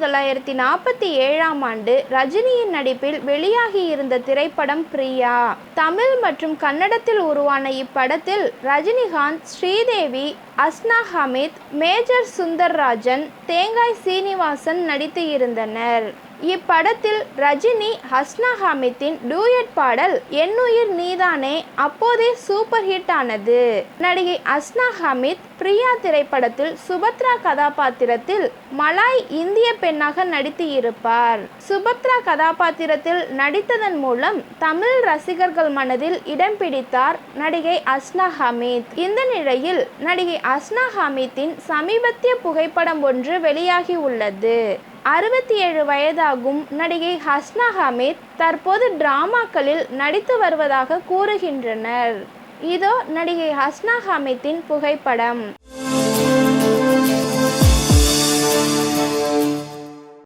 1947ஆம் ஆண்டு ரஜினியின் நடிப்பில் வெளியாகியிருந்த திரைப்படம் பிரியா. தமிழ் மற்றும் கன்னடத்தில் உருவான இப்படத்தில் ரஜினிகாந்த், ஸ்ரீதேவி, அஸ்னா ஹமீத், மேஜர் சுந்தர்ராஜன், தேங்காய் சீனிவாசன் நடித்து இருந்தனர். இப்படத்தில் ரஜினி, அஸ்னா ஹமீத்தின் டூயட் பாடல் என்னுயிர் நீதானே அப்போதே சூப்பர் ஹிட் ஆனது. நடிகை அஸ்னா ஹமீத் பிரியா திரைப்படத்தில் சுபத்ரா கதாபாத்திரத்தில் மலாய் இந்திய பெண்ணாக நடித்து இருப்பார். சுபத்ரா கதாபாத்திரத்தில் நடித்ததன் மூலம் தமிழ் ரசிகர்கள் மனதில் இடம் பிடித்தார் நடிகை அஸ்னா ஹமீத். இந்த நிலையில் நடிகை அஸ்னா ஹமீத்தின் சமீபத்திய புகைப்படம் ஒன்று வெளியாகி உள்ளது. 67 வயதாகும் நடிகை அஸ்னா ஹமீத் தற்போது டிராமாக்களில் நடித்து வருவதாக கூறுகின்றனர். இதோ நடிகை அஸ்னா ஹமீத்தின் புகைப்படம்.